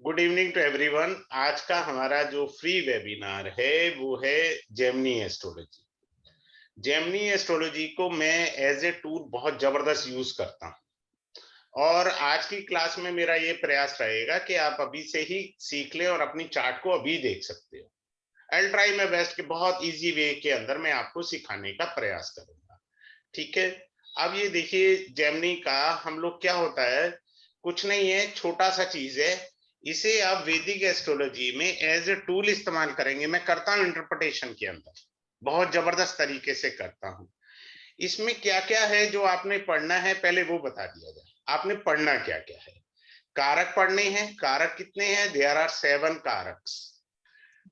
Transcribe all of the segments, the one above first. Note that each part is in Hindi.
Good evening to everyone. आज का हमारा जो फ्री वेबिनार है वो है जेमिनी एस्ट्रोलॉजी। जेमिनी एस्ट्रोलॉजी को मैं एज ए टूल बहुत जबरदस्त यूज करता हूं और आज की क्लास में मेरा ये प्रयास रहेगा कि आप अभी से ही सीख लें और अपनी चार्ट को अभी देख सकते हो। I will try my best कि बहुत इजी वे के अंदर मैं आपको सिखाने का प्रयास करूंगा। ठीक है, अब ये देखिए जेमिनी का हम लोग क्या होता है, कुछ नहीं है, छोटा सा चीज है। इसे आप वैदिक एस्ट्रोलॉजी में एज ए टूल इस्तेमाल करेंगे। मैं करता हूं इंटरप्रिटेशन के अंदर, बहुत जबरदस्त तरीके से करता हूं। इसमें क्या क्या है जो आपने पढ़ना है, पहले वो बता दिया जाए। आपने पढ़ना क्या क्या है, कारक पढ़ने हैं। कारक कितने हैं? देयर आर 7 कारक्स।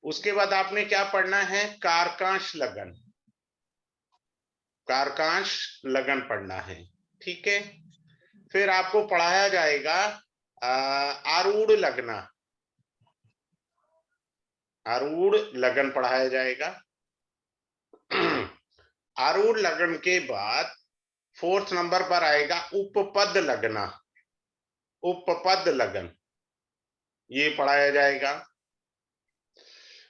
उसके बाद आपने क्या पढ़ना है? कारकांश लगन। कारकांश लगन पढ़ना है। ठीक है, फिर आपको पढ़ाया जाएगा आरूढ़ लगना। आरूढ़ लगन पढ़ाया जाएगा। आरूढ़ लगन के बाद 4th नंबर पर आएगा उपपद लगना। उपपद लगन ये पढ़ाया जाएगा।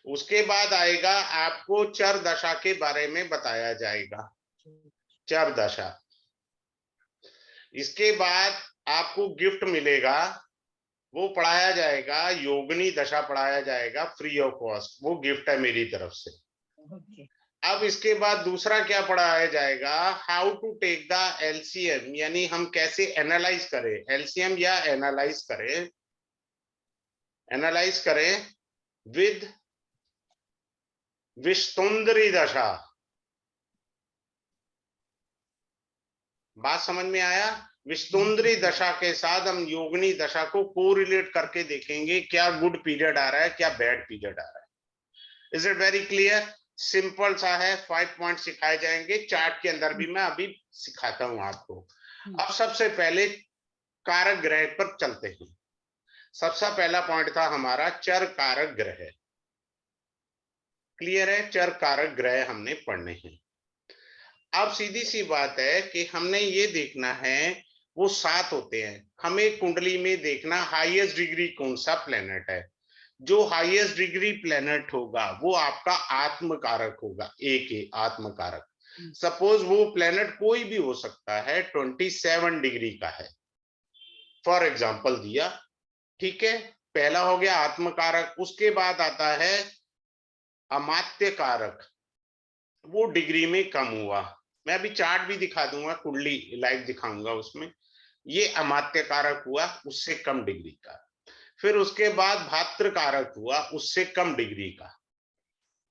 उसके बाद आएगा आपको चर दशा के बारे में बताया जाएगा। चर दशा। इसके बाद आपको गिफ्ट मिलेगा, वो पढ़ाया जाएगा। योगिनी दशा पढ़ाया जाएगा फ्री ऑफ कॉस्ट, वो गिफ्ट है मेरी तरफ से। अब इसके बाद दूसरा क्या पढ़ाया जाएगा? How to take the LCM, यानी हम कैसे एनालाइज करें। एलसीएम या एनालाइज करें, एनालाइज करें विद विष्णुंदरी दशा। बात समझ में आया? विष्णुंदरी दशा के साथ हम योगिनी दशा को कोरिलेट करके देखेंगे, क्या गुड पीरियड आ रहा है, क्या बैड पीरियड आ रहा है। Is it very clear? Simple सा है, 5 पॉइंट सिखाए जाएंगे। चार्ट के अंदर भी मैं अभी सिखाता हूं आपको। अब सबसे पहले कारक ग्रह पर चलते हैं। सबसे पहला पॉइंट था हमारा चर कारक ग्रह। क्लियर है? चर कारक ग्रह हमने पढ़ने हैं। अब सीधी सी बात है कि हमने ये देखना है, वो 7 होते हैं। हमें कुंडली में देखना हाईएस्ट डिग्री कौन सा प्लेनेट है। जो हाईएस्ट डिग्री प्लेनेट होगा वो आपका आत्म कारक होगा। एक आत्म कारक। सपोज वो प्लेनेट कोई भी हो सकता है, 27 डिग्री का है, फॉर एग्जांपल दिया। ठीक है, पहला हो गया आत्म कारक। उसके बाद आता है अमात्य कारक, वो डिग्री में कम हुआ। मैं अभी चार्ट भी दिखा दूंगा, कुंडली लाइव दिखाऊंगा उसमें। ये अमात्य कारक हुआ, उससे कम डिग्री का। फिर उसके बाद भात्र कारक हुआ, उससे कम डिग्री का।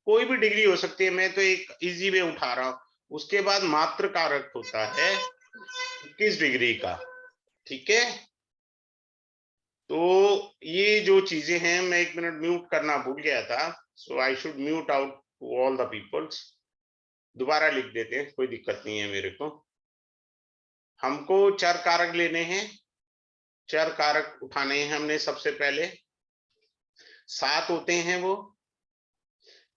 कोई भी डिग्री हो सकती है, मैं तो एक इजी वे उठा रहा हूं। उसके बाद मात्र कारक होता है 21 डिग्री का। ठीक है, तो ये जो चीजें हैं, मैं 1 मिनट म्यूट करना भूल गया था, so I should mute out to all the peoples. दोबारा लिख देते हैं, कोई दिक्कत नहीं है मेरे को। हमको चर कारक लेने हैं, चर कारक उठाने हैं हमने। सबसे पहले 7 होते हैं वो।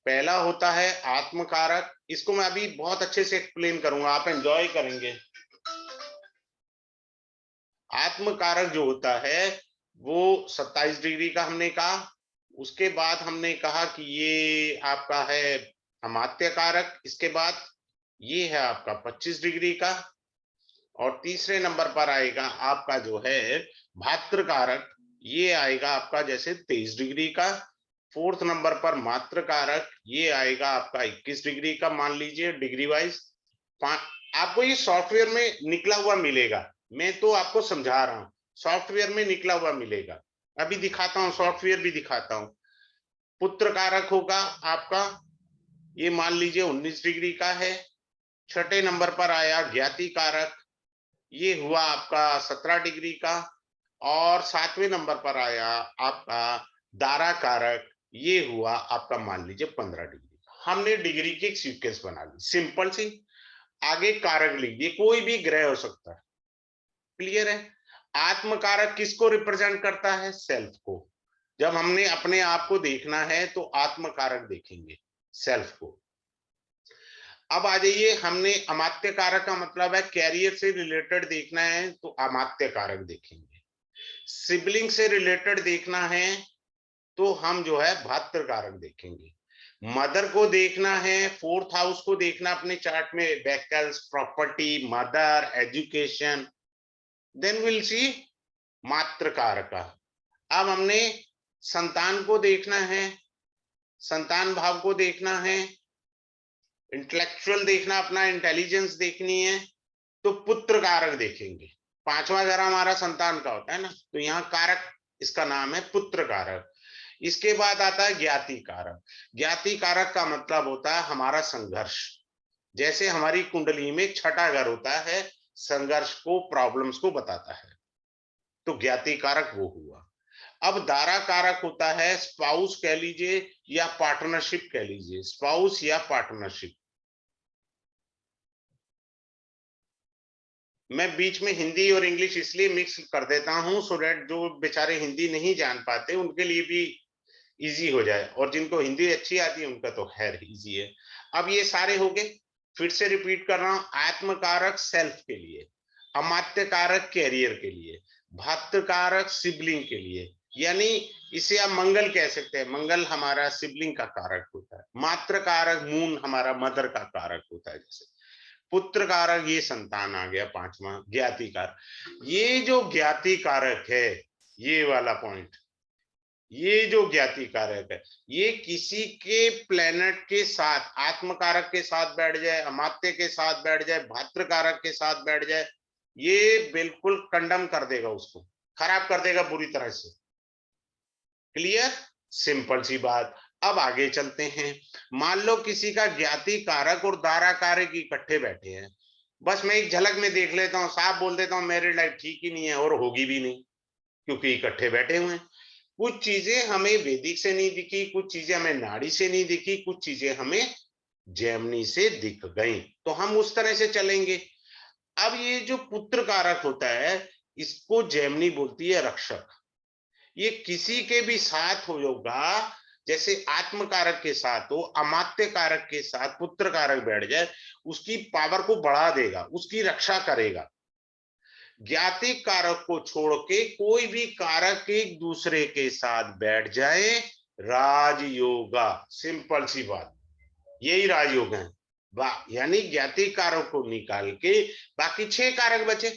पहला होता है आत्म कारक। इसको मैं अभी बहुत अच्छे से एक्सप्लेन करूंगा, आप एंजॉय करेंगे। आत्म कारक जो होता है वो 27 डिग्री का हमने कहा। उसके बाद हमने कहा कि ये आपका है अमात्य कारक। इसके बाद ये है आपका 25 डिग्री का। और तीसरे नंबर पर आएगा आपका जो है भात्र कारक, ये आएगा आपका जैसे 23 डिग्री का। 4th नंबर पर मात्र कारक, ये आएगा आपका 21 डिग्री का, मान लीजिए डिग्री वाइज। आपको ये सॉफ्टवेयर में निकला हुआ मिलेगा, मैं तो आपको समझा रहा हूं, सॉफ्टवेयर में निकला हुआ मिलेगा। अभी दिखाता हूं, सॉफ्टवेयर भी दिखाता हूं। पुत्र कारक होगा आपका, ये मान लीजिए 19 डिग्री का है। 6ठे नंबर पर आया ज्ञाति कारक, ये हुआ आपका 17 डिग्री का। और 7वें नंबर पर आया आपका दारा कारक, ये हुआ आपका मान लीजिए 15 डिग्री का। हमने डिग्री की एक सीक्वेंस बना ली, सिंपल सी। आगे कारक लीजिए, कोई भी ग्रह हो सकता है। क्लियर है? आत्म कारक किसको रिप्रेजेंट करता है? सेल्फ को। जब हमने अपने आप को देखना है तो आत्म कारक देखेंगे, सेल्फ को। अब आ जाइए, हमने अमात्य कारक का मतलब है कैरियर से रिलेटेड देखना है तो अमात्य कारक देखेंगे। सिबलिंग से रिलेटेड देखना है तो हम जो है भातृ कारक देखेंगे। मदर को देखना है, फोर्थ हाउस को देखना अपने चार्ट में, vehicles, property, mother, education, then will see मातृ कारक। अब हमने संतान को देखना है, संतान भाव को देखना है, इंटेलेक्चुअल देखना, अपना इंटेलिजेंस देखनी है, तो पुत्र कारक देखेंगे। पांचवा घर हमारा संतान का होता है ना, तो यहाँ कारक इसका नाम है पुत्र कारक। इसके बाद आता है ज्ञाति कारक। ज्ञाति कारक का मतलब होता है हमारा संघर्ष। जैसे हमारी कुंडली में छठा घर होता है, संघर्ष को, प्रॉब्लम्स को बताता है, तो ज्ञाति कारक वो हुआ। अब दारा कारक होता है स्पाउस कह लीजिए या पार्टनरशिप कह लीजिए, स्पाउस या पार्टनरशिप। मैं बीच में हिंदी और इंग्लिश इसलिए मिक्स कर देता हूं सो दैट जो बेचारे हिंदी नहीं जान पाते उनके लिए भी इजी हो जाए, और जिनको हिंदी अच्छी आती है उनका तो खैर इजी है। अब ये सारे हो गए, फिर से रिपीट कर रहा हूं। आत्मकारक सेल्फ के लिए, अमात्य कारक कैरियर के लिए, भातृ कारक सिबलिंग के लिए, यानी इसे आप मंगल कह सकते हैं, मंगल हमारा सिबलिंग का कारक होता है। मातृ कारक मून हमारा मदर का कारक होता है। जैसे पुत्र कारक ये संतान आ गया, पांचवा ज्ञाति कारक। ये जो ज्ञाति कारक है, ये वाला पॉइंट, ये जो ज्ञाति कारक है, ये किसी के प्लेनेट के साथ, आत्मकारक के साथ बैठ जाए, अमात्य के साथ बैठ जाए, भातृ कारक के साथ बैठ जाए, ये बिल्कुल कंडम कर देगा, उसको खराब कर देगा बुरी तरह से। क्लियर, सिंपल सी बात। अब आगे चलते हैं। मान लो किसी का ज्ञाति कारक और दारा कारक इकट्ठे बैठे हैं, बस मैं एक झलक में देख लेता हूं, साफ बोल देता हूं मैरिड लाइफ ठीक ही नहीं है और होगी भी नहीं, क्योंकि इकट्ठे बैठे हुए हैं। कुछ चीजें हमें वैदिक से नहीं दिखी, कुछ चीजें हमें नाड़ी से नहीं दिखी, कुछ चीजें हमें जैमिनी से दिख गई, तो हम उस तरह से चलेंगे। अब ये जो पुत्र कारक होता है, इसको जैमिनी बोलती है रक्षक। ये किसी के भी साथ होगा, जैसे आत्म कारक के साथ हो, अमात्य कारक के साथ पुत्र कारक बैठ जाए, उसकी पावर को बढ़ा देगा, उसकी रक्षा करेगा। ज्ञाति कारक को छोड़ के कोई भी कारक एक दूसरे के साथ बैठ जाए, राजयोगा। सिंपल सी बात, यही राजयोग है। यानी ज्ञाति कारक को निकाल के बाकी 6 कारक बचे,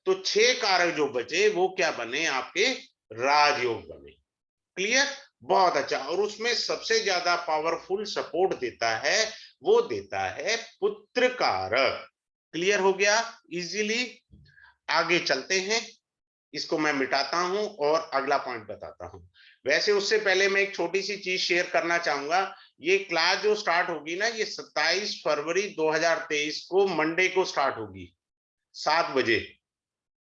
तो 6 कारक जो बचे वो क्या बने, आपके राजयोग बने। क्लियर, बहुत अच्छा। और उसमें सबसे ज्यादा पावरफुल सपोर्ट देता है, वो देता है पुत्र कारक। क्लियर हो गया इजीली। आगे चलते हैं, इसको मैं मिटाता हूं और अगला पॉइंट बताता हूं। वैसे उससे पहले मैं एक छोटी सी चीज शेयर करना चाहूंगा। ये क्लास जो स्टार्ट होगी ना, ये 27 फरवरी 2023 को मंडे को स्टार्ट होगी, 7 बजे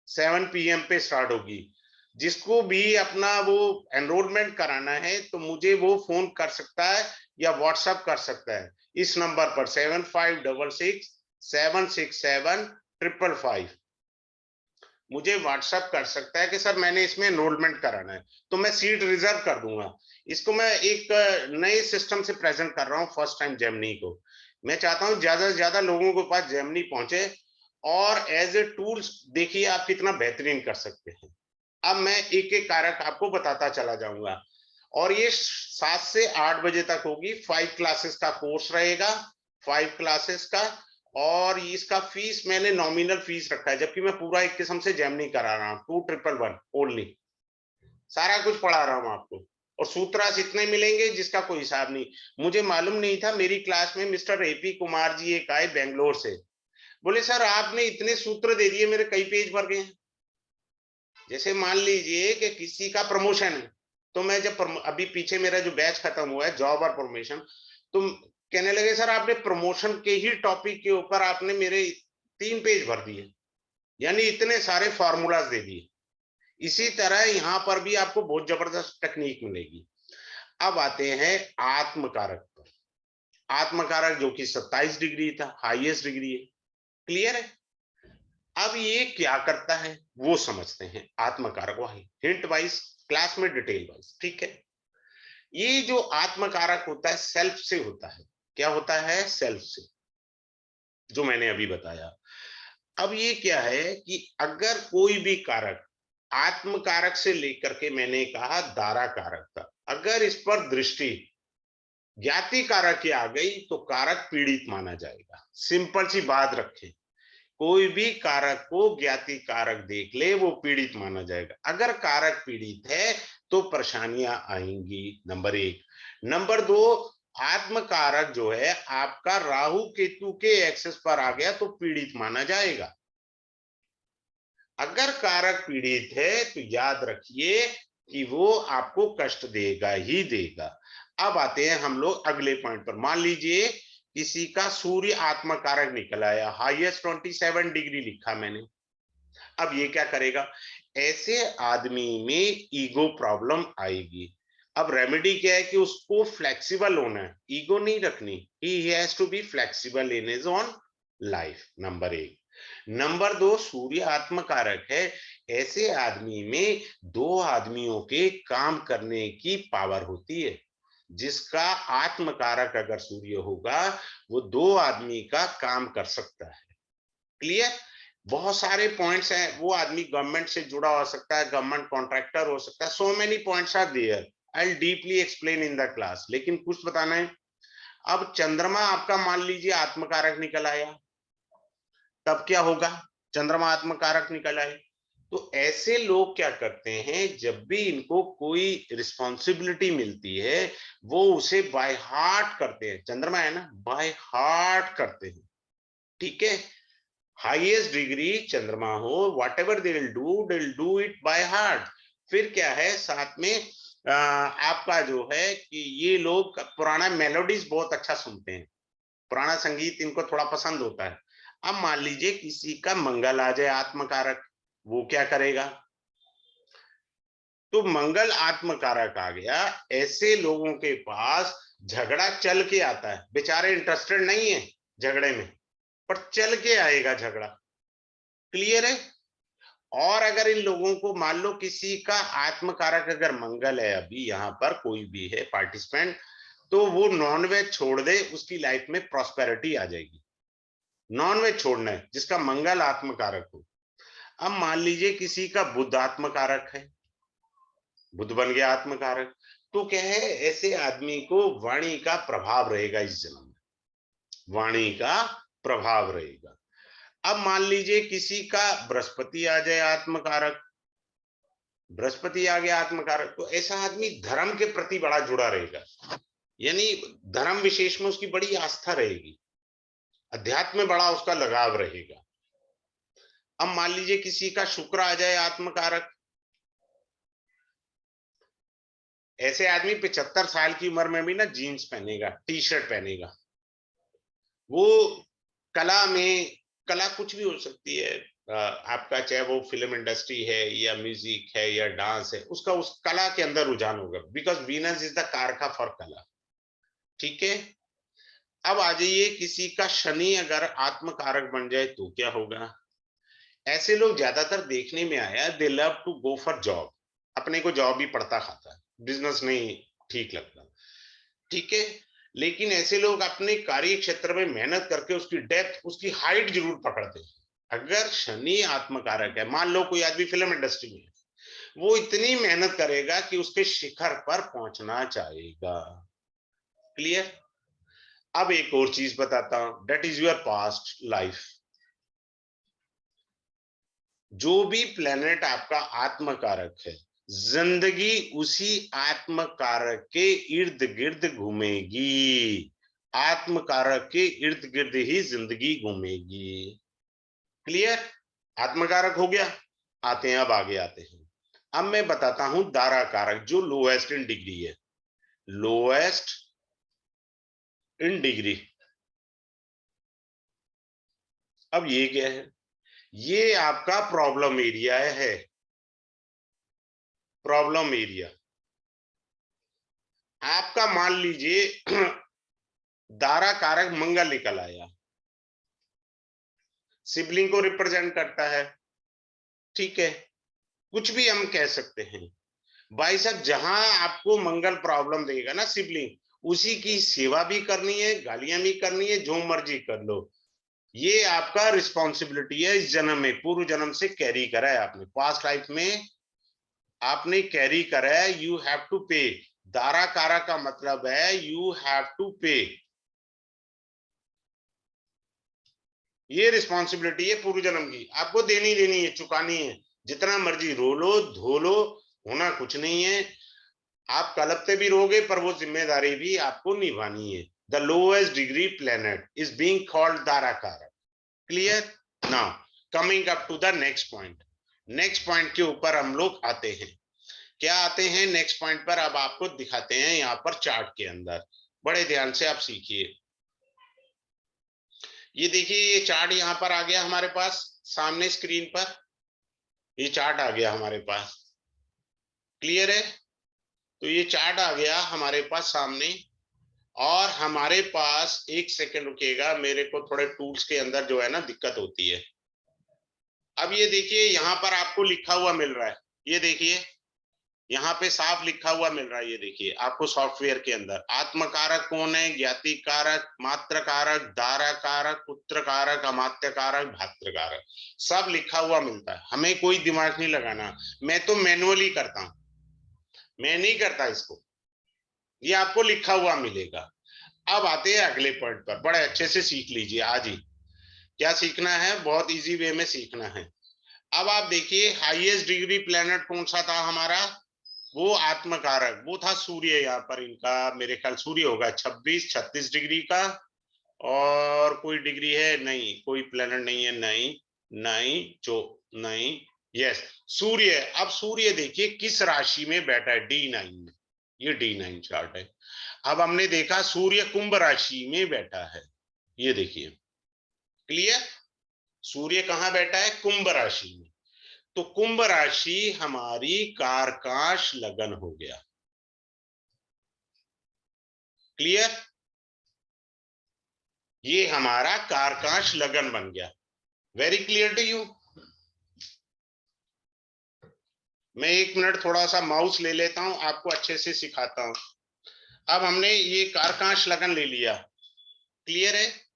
7 PM पे स्टार्ट होगी। जिसको भी अपना वो एनरोलमेंट कराना है तो मुझे वो फोन कर सकता है या व्हाट्सएप कर सकता है इस नंबर पर 7566-767-555। मुझे व्हाट्सएप कर सकता है कि सर मैंने इसमें एनरोलमेंट कराना है, तो मैं सीट रिजर्व कर दूंगा। इसको मैं एक नए सिस्टम से प्रेजेंट कर रहा हूँ, फर्स्ट टाइम जेमिनी को। मैं चाहता हूँ ज्यादा से ज्यादा लोगों के पास जेमिनी पहुंचे, और एज ए टूल्स देखिए आप कितना बेहतरीन कर सकते हैं। अब मैं एक एक कारक आपको बताता चला जाऊंगा, और ये 7 से 8 बजे तक होगी। 5 क्लासेस का कोर्स रहेगा, 5 क्लासेस का। और इसका फीस मैंने नॉमिनल फीस रखा है, जबकि मैं पूरा एक किस्म से जैमिनी करा रहा हूँ, 2111 ओनली। सारा कुछ पढ़ा रहा हूँ आपको, और सूत्रास इतने मिलेंगे जिसका कोई हिसाब नहीं। मुझे मालूम नहीं था, मेरी क्लास में मिस्टर AP कुमार जी एक आए बेंगलोर से, बोले सर आपने इतने सूत्र दे दिए, मेरे कई पेज भर गए। जैसे मान लीजिए कि किसी का प्रमोशन है, तो मैं जब अभी पीछे मेरा जो बैच खत्म हुआ है जॉब और प्रमोशन, तो कहने लगे सर आपने प्रमोशन के ही टॉपिक के ऊपर आपने मेरे 3 पेज भर दिए, यानी इतने सारे फॉर्मूलाज दे दिए। इसी तरह यहां पर भी आपको बहुत जबरदस्त टेक्निक मिलेगी। अब आते हैं आत्मकारक पर। आत्मकारक जो कि 27 डिग्री था, हाईएस्ट डिग्री है। क्लियर है। अब ये क्या करता है वो समझते हैं, आत्मकारक वाही हिंट वाइज, क्लास में डिटेल वाइज, ठीक है। ये जो आत्मकारक होता है सेल्फ से होता है। क्या होता है, सेल्फ से, जो मैंने अभी बताया। अब ये क्या है कि अगर कोई भी कारक आत्म कारक से लेकर के मैंने कहा दारा कारक का, अगर इस पर दृष्टि ज्ञाति कारक की आ गई तो कारक पीड़ित माना जाएगा। सिंपल सी बात रखें, कोई भी कारक को ज्ञाति कारक देख ले वो पीड़ित माना जाएगा। अगर कारक पीड़ित है तो परेशानियां आएंगी, नंबर एक। नंबर दो, आत्म कारक जो है आपका राहु केतु के एक्सेस पर आ गया तो पीड़ित माना जाएगा। अगर कारक पीड़ित है तो याद रखिए कि वो आपको कष्ट देगा ही देगा। अब आते हैं हम लोग अगले पॉइंट पर। मान लीजिए किसी का सूर्य आत्म कारक निकल आया, हाईएस्ट 27 डिग्री लिखा मैंने। अब ये क्या करेगा, ऐसे आदमी में ईगो प्रॉब्लम आएगी। अब रेमेडी क्या है कि उसको फ्लेक्सिबल होना है, ईगो नहीं रखनी। He has to be flexible in his own life, number एक। नंबर दो, सूर्य आत्म कारक है, ऐसे आदमी में दो आदमियों के काम करने की पावर होती है। जिसका आत्म कारक अगर सूर्य होगा वो दो आदमी का काम कर सकता है। क्लियर? बहुत सारे पॉइंट्स हैं। वो आदमी गवर्नमेंट से जुड़ा हो सकता है, गवर्नमेंट कॉन्ट्रैक्टर हो सकता है, so many points are there, I will deeply explain in the class. लेकिन कुछ बताना है। अब चंद्रमा आपका मान लीजिए आत्मकारक निकल आया, तब क्या होगा, चंद्रमा आत्मकारक निकल आए तो ऐसे लोग क्या करते हैं, जब भी इनको कोई रिस्पॉन्सिबिलिटी मिलती है वो उसे बाय हार्ट करते हैं। चंद्रमा है ना, बाय हार्ट करते हैं। ठीक है, हाईएस्ट डिग्री चंद्रमा हो, what ever they will do it by heart. फिर क्या है साथ में आपका जो है कि ये लोग पुराना मेलोडीज बहुत अच्छा सुनते हैं, पुराना संगीत इनको थोड़ा पसंद होता है। अब मान लीजिए किसी का मंगल आ जाए आत्मकारक, वो क्या करेगा, तो मंगल आत्मकारक आ गया, ऐसे लोगों के पास झगड़ा चल के आता है। बेचारे इंटरेस्टेड नहीं है झगड़े में, पर चल के आएगा झगड़ा। क्लियर है? और अगर इन लोगों को मान लो किसी का आत्मकारक अगर मंगल है, अभी यहाँ पर कोई भी है पार्टिसिपेंट, तो वो नॉनवेज छोड़ दे, उसकी लाइफ में प्रॉस्पेरिटी आ जाएगी। नॉनवेज छोड़ना है जिसका मंगल आत्मकारक हो। अब मान लीजिए किसी का बुध आत्मकारक है, बुध बन गया आत्मकारक, तो क्या है, ऐसे आदमी को वाणी का प्रभाव रहेगा, इस जन्म में वाणी का प्रभाव रहेगा। अब मान लीजिए किसी का बृहस्पति आ जाए आत्मकारक, बृहस्पति आ गया आत्मकारक, तो ऐसा आदमी धर्म के प्रति बड़ा जुड़ा रहेगा, यानी धर्म विशेष में उसकी बड़ी आस्था रहेगी, अध्यात्म में बड़ा उसका लगाव रहेगा। अब मान लीजिए किसी का शुक्र आ जाए आत्मकारक, ऐसे आदमी 75 साल की उम्र में भी ना जीन्स पहनेगा, टी शर्ट पहनेगा। वो कला में, कला कुछ भी हो सकती है आपका, चाहे वो फिल्म इंडस्ट्री है या म्यूजिक है या डांस है, उसका उस कला के अंदर रुझान होगा, बिकॉज वीनस इज द कारका फॉर कला। ठीक है, अब आ जाइए किसी का शनि अगर आत्मकारक बन जाए तो क्या होगा। ऐसे लोग ज्यादातर देखने में आया, they love to go for job, अपने को जॉब ही पड़ता खाता है, बिजनेस नहीं ठीक लगता। ठीक है, लेकिन ऐसे लोग अपने कार्य क्षेत्र में मेहनत करके उसकी डेप्थ, उसकी हाइट जरूर पकड़ते हैं। अगर शनि आत्मकारक है, मान लो कोई आदमी फिल्म इंडस्ट्री में है, वो इतनी मेहनत करेगा कि उसके शिखर पर पहुंचना चाहेगा। क्लियर? अब एक और चीज बताता हूं, that is your past life. जो भी प्लेनेट आपका आत्मकारक है, जिंदगी उसी आत्मकारक के इर्द गिर्द घूमेगी, आत्मकारक के इर्द गिर्द ही जिंदगी घूमेगी। क्लियर? आत्मकारक हो गया। आते हैं, अब आगे आते हैं। अब मैं बताता हूं दारा कारक, जो लोएस्ट इन डिग्री है, लोएस्ट इन डिग्री। अब ये क्या है, ये आपका प्रॉब्लम एरिया है, प्रॉब्लम एरिया आपका। मान लीजिए दारा कारक मंगल निकल आया, सिबलिंग को रिप्रेजेंट करता है। ठीक है, कुछ भी हम कह सकते हैं भाई साहब, जहां आपको मंगल प्रॉब्लम देगा ना सिबलिंग, उसी की सेवा भी करनी है, गालियां भी करनी है, जो मर्जी कर लो। ये आपका रिस्पॉन्सिबिलिटी है, इस जन्म में, पूर्व जन्म से कैरी करा है आपने, पास्ट लाइफ में आपने कैरी करा है, यू हैव टू पे। दारा कारा का मतलब है यू हैव टू पे। ये रिस्पॉन्सिबिलिटी है पूर्व जन्म की, आपको देनी देनी है, चुकानी है। जितना मर्जी रो लो धो लो, होना कुछ नहीं है। आप कलपते भी रहोगे पर वो जिम्मेदारी भी आपको निभानी है। The lowest degree planet is being called Darakaraka. Clear? Now coming up to the next point. Next point के ऊपर हम लोग आते हैं। क्या आते हैं नेक्स्ट पॉइंट पर? अब आपको दिखाते हैं यहाँ पर चार्ट के अंदर, बड़े ध्यान से आप सीखिए। ये देखिए, ये चार्ट यहाँ पर आ गया हमारे पास सामने स्क्रीन पर। ये चार्ट आ गया हमारे पास, क्लियर है? तो ये चार्ट आ गया हमारे पास सामने, और हमारे पास एक सेकंड रुकिएगा, मेरे को थोड़े टूल्स के अंदर जो है ना दिक्कत होती है। अब ये देखिए, यहाँ पर आपको लिखा हुआ मिल रहा है, ये देखिए यहाँ पे साफ लिखा हुआ मिल रहा है। ये देखिए आपको सॉफ्टवेयर के अंदर आत्म कारक कौन है, ज्ञाति कारक, मात्र कारक, दारा कारक, पुत्र कारक, अमात्य कारक, भात्र कारक, सब लिखा हुआ मिलता है। हमें कोई दिमाग नहीं लगाना, मैं तो मैनुअली करता हूं, मैं नहीं करता इसको, ये आपको लिखा हुआ मिलेगा। अब आते हैं अगले पॉइंट पर, बड़े अच्छे से सीख लीजिए आज ही। क्या सीखना है? बहुत इजी वे में सीखना है। अब आप देखिए, हाईएस्ट डिग्री प्लेनेट कौन सा था हमारा? वो आत्मकारक, वो था सूर्य। यहाँ पर इनका मेरे ख्याल सूर्य होगा 26-36 डिग्री का, और कोई डिग्री है नहीं, कोई प्लेनेट नहीं है, नहीं नहीं जो नहीं, यस सूर्य। अब सूर्य देखिए किस राशि में बैठा है, D9 में, ये D9 चार्ट है। अब हमने देखा सूर्य कुंभ राशि में बैठा है, ये देखिए क्लियर। सूर्य कहां बैठा है? कुंभ राशि में। तो कुंभ राशि हमारी कारकाश लगन हो गया, क्लियर। ये हमारा कारकाश लगन बन गया। Very clear to you? मैं एक मिनट थोड़ा सा माउस ले लेता हूं, आपको अच्छे से सिखाता हूं। अब हमने ये कारकाश लगन ले लिया, क्लियर है।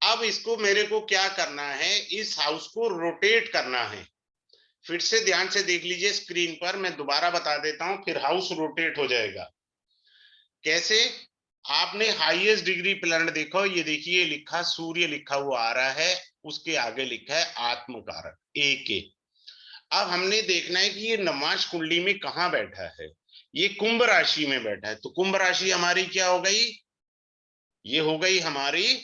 अब इसको मेरे को क्या करना है, इस हाउस को रोटेट करना है। फिर से ध्यान से देख लीजिए स्क्रीन पर, मैं दोबारा बता देता हूं, फिर हाउस रोटेट हो जाएगा। कैसे? आपने हाईएस्ट डिग्री प्लैनेट देखो, ये देखिए लिखा सूर्य लिखा हुआ आ रहा है, उसके आगे लिखा है आत्मकारक AK। अब हमने देखना है कि ये नमाज कुंडली में कहां बैठा है। ये कुंभ राशि में बैठा है, तो कुंभ राशि हमारी क्या हो गई? ये हो गई हमारी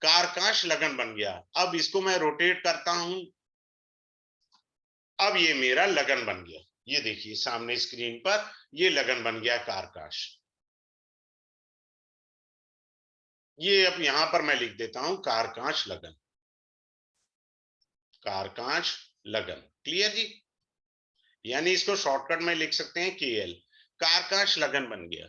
कारकाश लगन बन गया। अब इसको मैं रोटेट करता हूं, अब ये मेरा लगन बन गया। ये देखिए सामने स्क्रीन पर, ये लगन बन गया कारकाश। ये अब यहां पर मैं लिख देता हूं कारकाश लगन, कारकाश लगन, क्लियर जी। यानी इसको शॉर्टकट में लिख सकते हैं KL, कारकाश लगन बन गया।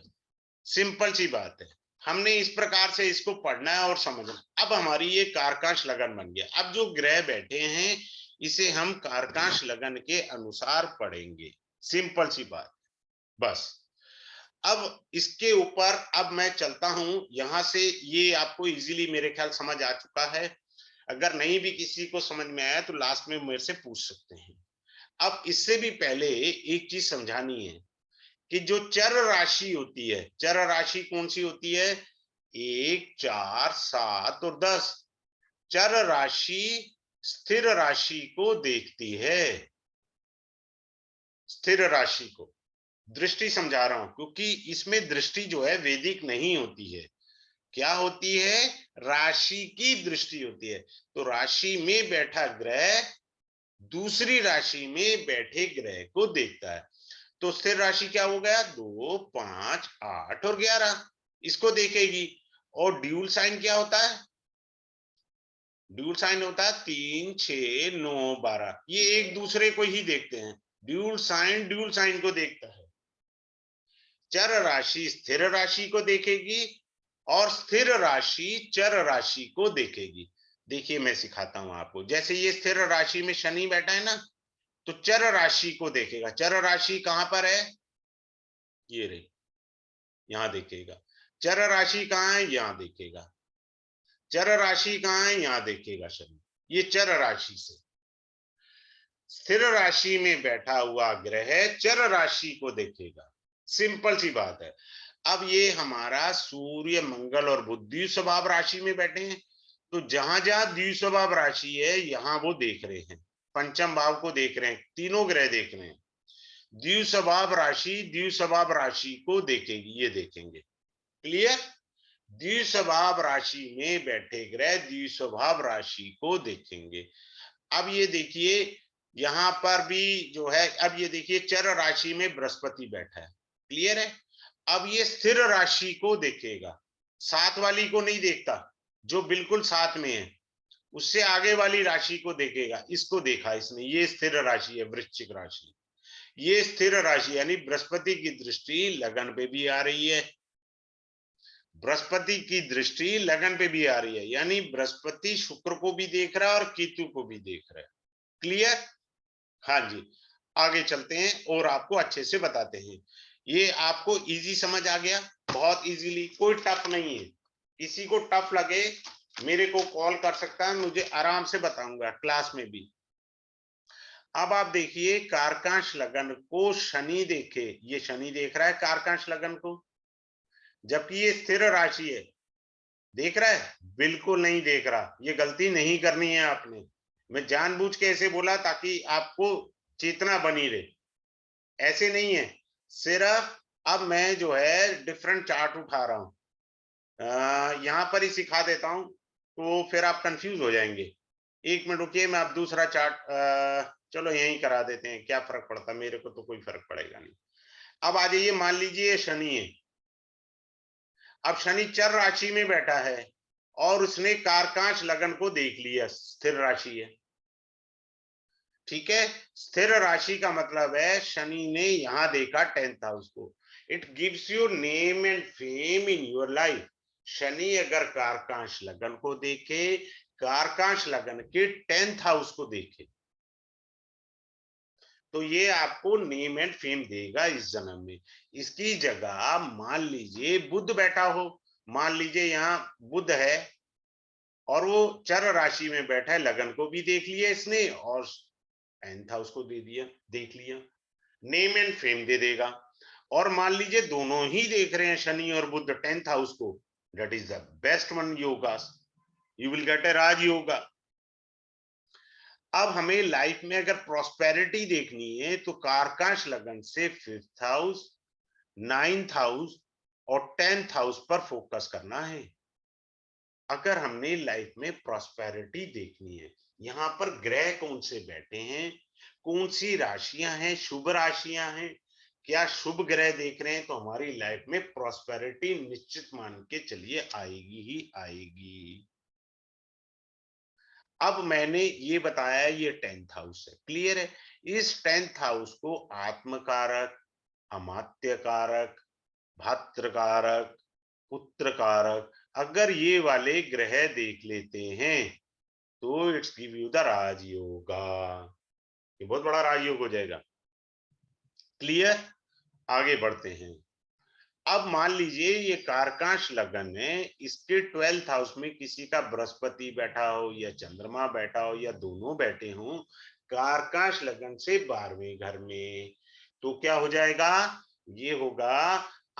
सिंपल सी बात है, हमने इस प्रकार से इसको पढ़ना है और समझना। अब हमारी ये कारकाश लगन बन गया। अब जो ग्रह बैठे हैं इसे हम कारकाश लगन के अनुसार पढ़ेंगे, सिंपल सी बात, बस। अब इसके ऊपर अब मैं चलता हूं यहां से, ये आपको इजीली मेरे ख्याल समझ आ चुका है। अगर नहीं भी किसी को समझ में आया तो लास्ट में मेरे से पूछ सकते हैं। अब इससे भी पहले एक चीज समझानी है कि जो चर राशि होती है, चर राशि कौन सी होती है? 1, 4, 7 और 10। चर राशि स्थिर राशि को देखती है, स्थिर राशि को। दृष्टि समझा रहा हूं, क्योंकि इसमें दृष्टि जो है वैदिक नहीं होती है। क्या होती है? राशि की दृष्टि होती है। तो राशि में बैठा ग्रह दूसरी राशि में बैठे ग्रह को देखता है। तो स्थिर राशि क्या हो गया? 2, 5, 8 और 11, इसको देखेगी। और ड्यूल साइन क्या होता है? ड्यूल साइन होता है 3, 6, 9, 12, ये एक दूसरे को ही देखते हैं। ड्यूल साइन को देखता है। चर राशि स्थिर राशि को देखेगी और स्थिर राशि चर राशि को देखेगी। देखिए मैं सिखाता हूं आपको, जैसे ये स्थिर राशि में शनि बैठा है ना, तो चर राशि को देखेगा। चर राशि कहां पर है? ये रही, यहां देखेगा। चर राशि कहां है? यहां देखेगा। चर राशि कहां है? यहां देखेगा शनि। ये चर राशि से। स्थिर राशि में बैठा हुआ ग्रह चर राशि को देखेगा। सिंपल सी बात है। अब ये हमारा सूर्य, मंगल और बुध द्विस्वभाव राशि में बैठे हैं, तो जहां जहां द्विस्वभाव राशि है यहां वो देख रहे हैं, पंचम भाव को देख रहे हैं, तीनों ग्रह देख रहे हैं। द्विस्वभाव राशि को देखेगी, ये देखेंगे। क्लियर? द्विस्वभाव राशि में बैठे ग्रह द्विस्वभाव राशि को देखेंगे। अब ये देखिए यहां पर भी जो है, अब ये देखिए चर राशि में बृहस्पति बैठा है। क्लियर है? अब ये स्थिर राशि को देखेगा, साथ वाली को नहीं देखता, जो बिल्कुल साथ में है उससे आगे वाली राशि को देखेगा। इसको देखा इसने, ये स्थिर राशि है वृश्चिक राशि। ये स्थिर राशि यानी बृहस्पति की दृष्टि लगन पे भी आ रही है, बृहस्पति की दृष्टि लगन पे भी आ रही है, यानी बृहस्पति शुक्र को भी देख रहा है और केतु को भी देख रहा है। क्लियर? हाँ जी। आगे चलते हैं और आपको अच्छे से बताते हैं। ये आपको इजी समझ आ गया? बहुत इजीली, कोई टफ नहीं है। किसी को टफ लगे मेरे को कॉल कर सकता है, मुझे आराम से बताऊंगा क्लास में भी। अब आप देखिए कारकांश लगन को शनि देखे, ये शनि देख रहा है कारकांश लगन को, जबकि ये स्थिर राशि है। देख रहा है? बिल्कुल नहीं देख रहा। ये गलती नहीं करनी है आपने। मैं जानबूझ के ऐसे बोला ताकि आपको चेतना बनी रहे। ऐसे नहीं है। सिर्फ अब मैं जो है डिफरेंट चार्ट उठा रहा हूं, यहां पर ही सिखा देता हूं, तो फिर आप कंफ्यूज हो जाएंगे। एक मिनट रुकिए, मैं अब दूसरा चार्ट चलो यहीं करा देते हैं, क्या फर्क पड़ता है, मेरे को तो कोई फर्क पड़ेगा नहीं। अब आ जाइए, मान लीजिए शनि है। अब शनि चर राशि में बैठा है और उसने कारकांश लगन को देख लिया, स्थिर राशि है। ठीक है? स्थिर राशि का मतलब है शनि ने यहां देखा 10th हाउस को। It gives you name and fame in your life. Shani अगर कारकांश लगन को देखे, कारकांश लगन के 10th हाउस को देखे, तो ये आपको नेम एंड फेम देगा इस जन्म में। इसकी जगह मान लीजिए बुध बैठा हो, मान लीजिए यहाँ बुध है और वो चर राशि में बैठा है, लगन को भी देख लिया इसने और 10th हाउस को दे दिया, देख लिया, नेम एंड फेम दे देगा। और मान लीजिए दोनों ही देख रहे हैं शनि और बुध 10th हाउस को, that is the best one yoga, you will get a Raj yoga. अब हमें लाइफ में अगर प्रॉस्पेरिटी देखनी है तो कारकांश लगन से 5th हाउस, 9th हाउस और 10th हाउस पर फोकस करना है अगर हमने लाइफ में प्रॉस्पेरिटी देखनी है। यहाँ पर ग्रह कौन से बैठे हैं, कौन सी राशियां हैं, शुभ राशियां हैं, क्या शुभ ग्रह देख रहे हैं, तो हमारी लाइफ में प्रॉस्पेरिटी निश्चित मान के चलिए आएगी ही आएगी। अब मैंने ये बताया ये 10th हाउस है। क्लियर है? इस 10th हाउस को आत्मकारक, अमात्य कारक, भात्र कारक, पुत्र कारक अगर ये वाले ग्रह देख लेते हैं तो it's give you the Rajyoga. ये बहुत बड़ा राजयोग हो जाएगा। क्लियर? आगे बढ़ते हैं। अब मान लीजिए ये कारकांश लगन है, इसके 12th हाउस में किसी का बृहस्पति बैठा हो या चंद्रमा बैठा हो या दोनों बैठे हों कारकांश लगन से 12वें घर में, तो क्या हो जाएगा? ये होगा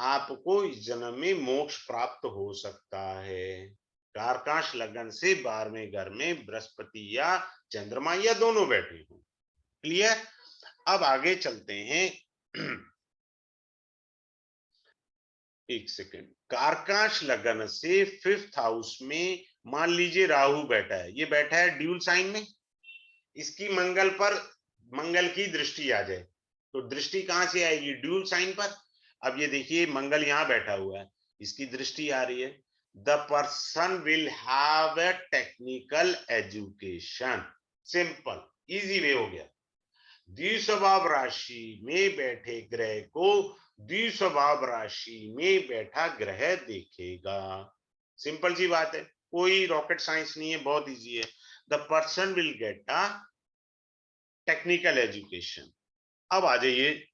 आपको इस जन्म में मोक्ष प्राप्त हो सकता है। कारकांश लगन से 12वें घर में बृहस्पति या चंद्रमा या दोनों बैठे हो। क्लियर? अब आगे चलते हैं। एक सेकेंड। कारकांश लगन से 5th हाउस में मान लीजिए राहु बैठा है, ये बैठा है ड्यूल साइन में, इसकी मंगल पर, मंगल की दृष्टि आ जाए तो दृष्टि कहां से आएगी? ड्यूल साइन पर। अब ये देखिए मंगल यहां बैठा हुआ है, इसकी दृष्टि आ रही है। The person will have a technical education. Simple easy way हो गया। द्विस्वभाव राशि में बैठे ग्रह को द्विस्वभाव राशि में बैठा ग्रह देखेगा। सिंपल सी बात है, कोई रॉकेट साइंस नहीं है, बहुत इजी है। The person will get a technical education. अब आ जाइए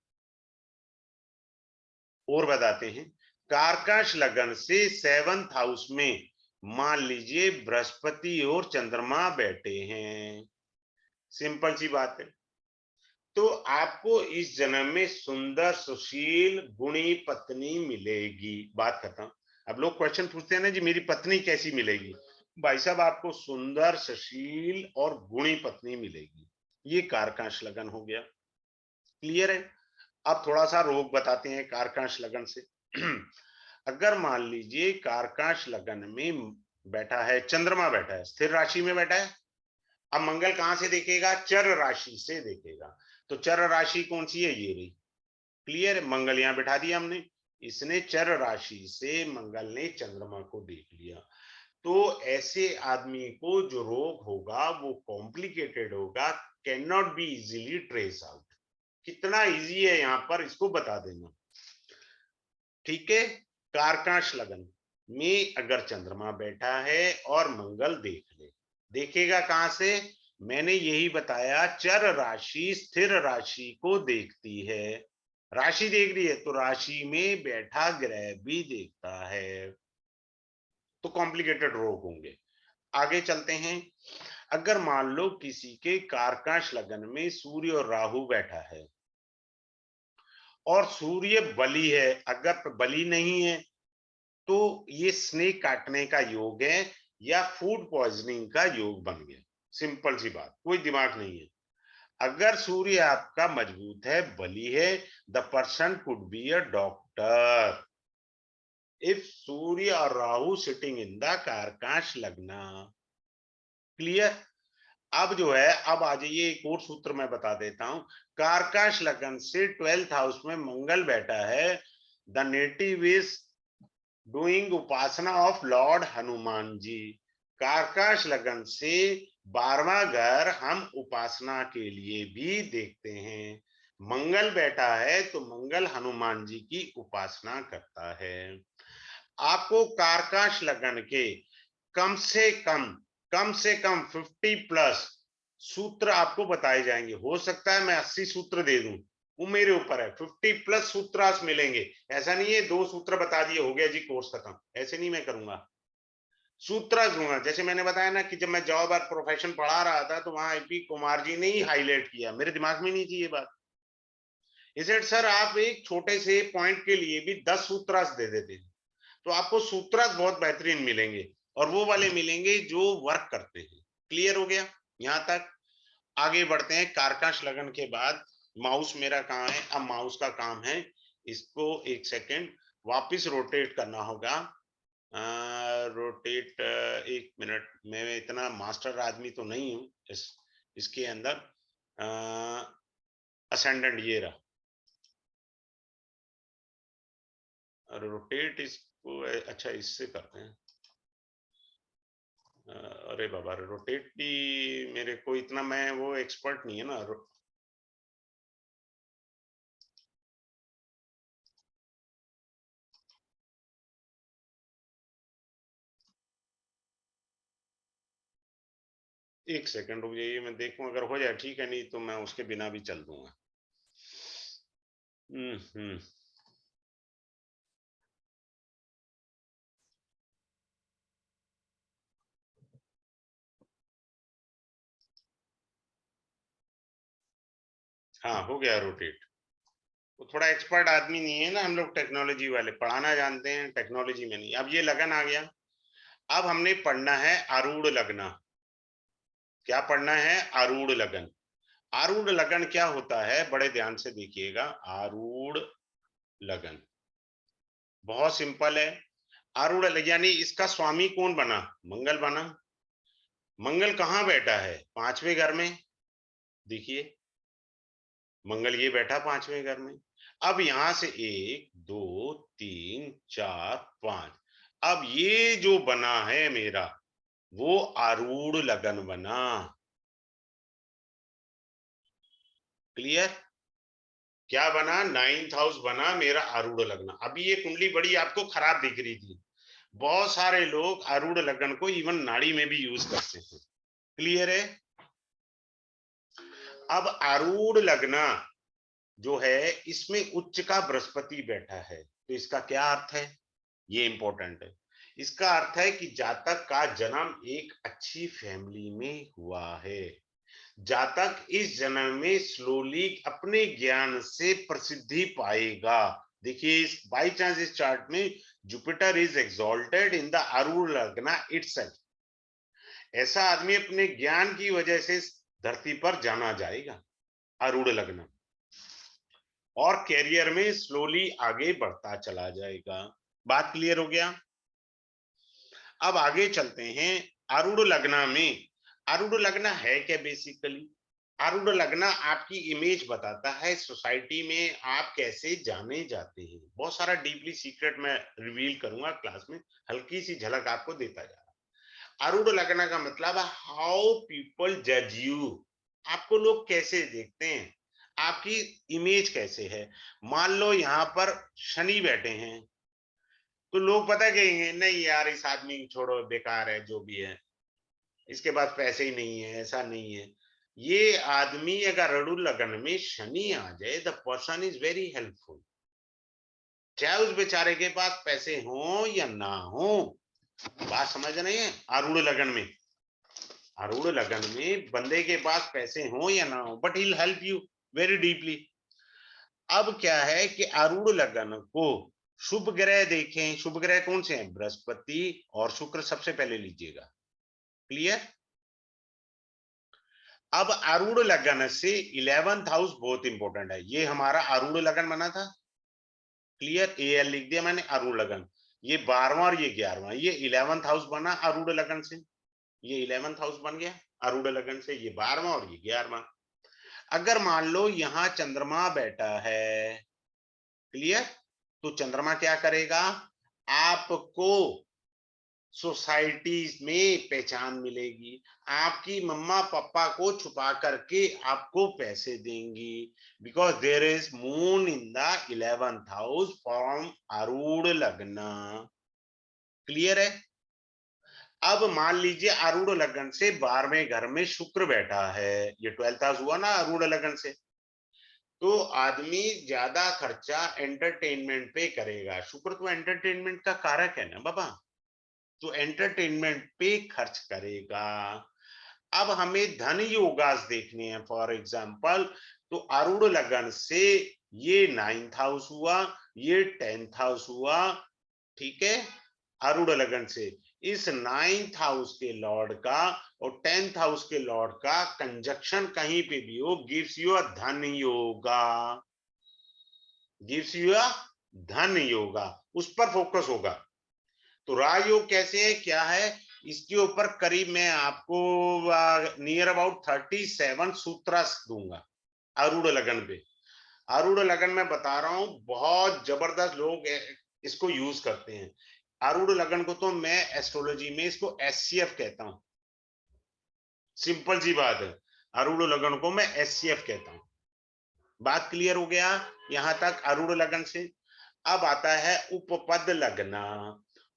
और बताते हैं। कारकाश लगन से 7th हाउस में मान लीजिए बृहस्पति और चंद्रमा बैठे हैं। सिंपल सी बात है, तो आपको इस जन्म में सुंदर सुशील गुणी पत्नी मिलेगी, बात खत्म। अब लोग क्वेश्चन पूछते हैं ना जी मेरी पत्नी कैसी मिलेगी, भाई साहब आपको सुंदर सुशील और गुणी पत्नी मिलेगी, ये कारकांश लगन हो गया। क्लियर है? अब थोड़ा सा रोग बताते हैं कारकांश लगन से। अगर मान लीजिए कारकांश लगन में बैठा है चंद्रमा, बैठा है स्थिर राशि में बैठा है, अब मंगल कहां से देखेगा? चर राशि से देखेगा। तो चर राशि कौन सी है? ये रही। क्लियर है? मंगल यहां बैठा दिया हमने, इसने चर राशि से मंगल ने चंद्रमा को देख लिया। तो ऐसे आदमी को जो रोग होगा वो कॉम्प्लिकेटेड होगा, can not be easily trace out. कितना इजी है यहां पर इसको बता देना। ठीक है? कारकांश लगन में अगर चंद्रमा बैठा है और मंगल देख ले, देखेगा कहां से? मैंने यही बताया, चर राशि स्थिर राशि को देखती है। राशि देख रही है तो राशि में बैठा ग्रह भी देखता है। तो कॉम्प्लिकेटेड रोग होंगे। आगे चलते हैं। अगर मान लो किसी के कारकांश लगन में सूर्य और राहु बैठा है और सूर्य बली है, अगर बली नहीं है तो ये स्नेक काटने का योग है या फूड पॉइजनिंग का योग बन गया। सिंपल सी बात, कोई दिमाग नहीं है। अगर सूर्य आपका मजबूत है, बली है, the person could be a doctor if Surya और Rahu sitting in the Karakamsha Lagna. Clear? अब जो है, अब आ जाइए एक और सूत्र मैं बता देता हूं। कारकाश लगन से 12th हाउस में मंगल बैठा है, the native is doing upasana of lord Hanuman ji. कारकाश लगन से 12वां घर हम उपासना के लिए भी देखते हैं। मंगल बैठा है तो मंगल हनुमान जी की उपासना करता है। आपको कारकाश लगन के कम से कम 50 प्लस सूत्र आपको बताए जाएंगे। हो सकता है मैं 80 सूत्र दे दूं, वो मेरे ऊपर है। 50 प्लस सूत्र आज मिलेंगे। ऐसा नहीं है 2 सूत्र बता दिए हो गया जी कोर्स खत्म, ऐसे नहीं मैं करूंगा। सूत्र दूंगा। जैसे मैंने बताया ना कि जब मैं जॉब और प्रोफेशन पढ़ा रहा था तो वहां एपी कुमार जी ने ही हाईलाइट किया, मेरे दिमाग में नहीं थी ये बात। इसे सर आप एक छोटे से पॉइंट के लिए भी 10 सूत्रास दे देते हैं तो आपको सूत्रास बहुत बेहतरीन मिलेंगे, और वो वाले मिलेंगे जो वर्क करते हैं। क्लियर हो गया यहां तक? आगे बढ़ते हैं। कारकाश लगन के बाद माउस मेरा कहाँ है? अब माउस का काम है इसको एक सेकेंड वापिस रोटेट करना होगा। रोटेट, एक मिनट, मैं इतना मास्टर आदमी तो नहीं हूं इसके अंदर। असेंडेंट ये रहा, रोटेट इसको। अच्छा इससे करते हैं। अरे बाबा, रोटेट भी मेरे को इतना, मैं वो एक्सपर्ट नहीं है ना। एक सेकंड रुक जाइए, मैं देखूं अगर हो जाए ठीक है, नहीं तो मैं उसके बिना भी चल दूंगा। हम्म। हाँ हो गया रोटेट। वो थोड़ा एक्सपर्ट आदमी नहीं है ना, हम लोग टेक्नोलॉजी वाले पढ़ाना जानते हैं, टेक्नोलॉजी में नहीं। अब ये लगन आ गया। अब हमने पढ़ना है आरूढ़ लगना। क्या पढ़ना है? आरूढ़ लगन। आरूढ़ लगन क्या होता है, बड़े ध्यान से देखिएगा। आरूढ़ लगन बहुत सिंपल है। आरूढ़ यानी इसका स्वामी कौन बना? मंगल बना। मंगल कहां बैठा है? 5वें घर में। देखिए मंगल ये बैठा 5वें घर में। अब यहां से 1 2 3 4 5, अब ये जो बना है मेरा वो आरूढ़ लगन बना। क्लियर? क्या बना? 9th हाउस बना मेरा आरूढ़ लगन। अभी ये कुंडली बड़ी आपको खराब दिख रही थी। बहुत सारे लोग आरूढ़ लगन को इवन नाड़ी में भी यूज करते हैं। क्लियर है? अब आरूढ़ लगना जो है इसमें उच्च का बृहस्पति बैठा है, तो इसका क्या अर्थ है? ये इंपॉर्टेंट है। इसका अर्थ है कि जातक का जन्म एक अच्छी फैमिली में हुआ है। जातक इस जन्म में स्लोली अपने ज्ञान से प्रसिद्धि पाएगा। देखिए इस बाई चांस इस चार्ट में Jupiter is exalted in the आरूढ़ लग्न इटसेल्फ। ऐसा आदमी अपने ज्ञान की वजह से धरती पर जाना जाएगा, आरूढ़ लग्न, और कैरियर में स्लोली आगे बढ़ता चला जाएगा। बात क्लियर हो गया? अब आगे चलते हैं। आरूढ़ लग्न में, आरूढ़ लग्न है क्या बेसिकली? आरूढ़ लग्न आपकी इमेज बताता है सोसाइटी में आप कैसे जाने जाते हैं। बहुत सारा डीपली सीक्रेट मैं रिवील करूंगा क्लास में, हल्की सी झलक आपको देता जा रहा। आरूढ़ लग्न का मतलब है हाउ पीपल जज यू, आपको लोग कैसे देखते हैं, आपकी इमेज कैसे है। मान लो यहाँ पर शनि बैठे हैं, तो लोग पता कहेंगे नहीं यार इस आदमी को छोड़ो, बेकार है जो भी है, इसके पास पैसे ही नहीं है, ऐसा नहीं है। ये आदमी अगर ऋण लगन में शनि आ जाए, the person is very helpful, चाहे उस बेचारे के पास पैसे हो या ना हो। बात समझ रहे हैं? आरूढ़ लगन में, आरूढ़ लगन में बंदे के पास पैसे हो या ना हो, but he will help you very deeply. अब क्या है कि आरूढ़ लगन को शुभ ग्रह देखें। शुभ ग्रह कौन से हैं? बृहस्पति और शुक्र सबसे पहले लीजिएगा। क्लियर? अब आरूढ़ लगन से 11th हाउस बहुत इंपॉर्टेंट है। ये हमारा आरूढ़ लगन बना था, क्लियर? एल लिख दिया मैंने, आरूढ़ लगन। ये 12वां और ये 11वां, ये 11th हाउस बना आरूढ़ लगन से, ये 11th हाउस बन गया आरूढ़ लगन से, ये 12वां और ये 11वां। अगर मान लो यहां चंद्रमा बैठा है, क्लियर, तो चंद्रमा क्या करेगा? आपको सोसाइटीज में पहचान मिलेगी, आपकी मम्मा पापा को छुपा करके आपको पैसे देंगी, because there is moon in the 11th house from आरूढ़ लग्न। क्लियर है? अब मान लीजिए आरूढ़ लग्न से 12वें घर में शुक्र बैठा है, ये 12th हाउस हुआ ना आरूढ़ लग्न से, तो आदमी ज्यादा खर्चा एंटरटेनमेंट पे करेगा। शुक्र तो एंटरटेनमेंट का कारक है ना बाबा, तो एंटरटेनमेंट पे खर्च करेगा। अब हमें धन योगास देखने हैं, फॉर एग्जांपल, तो आरूढ़ लगन से ये 9th हाउस हुआ, ये 10th हाउस हुआ, ठीक है? आरूढ़ लगन से इस 9th हाउस के लॉर्ड का और 10th हाउस के लॉर्ड का कंजक्शन कहीं पे भी हो, गिव्स यू अ धन योगा, गिव्स यू अ धन योगा, उस पर फोकस होगा। तो राजयोग कैसे है, क्या है? इसके ऊपर करीब मैं आपको नियर अबाउट 37 सूत्र दूंगा आरूढ़ लगन पे। आरूढ़ लगन में बता रहा हूं, बहुत जबरदस्त लोग इसको यूज करते हैं। आरूढ़ लगन को तो मैं एस्ट्रोलॉजी में इसको एससीएफ कहता हूं। सिंपल सी बात है, आरूढ़ लगन को मैं एससीएफ कहता हूं। बात क्लियर हो गया यहां तक आरूढ़ लगन से? अब आता है उपपद लगना।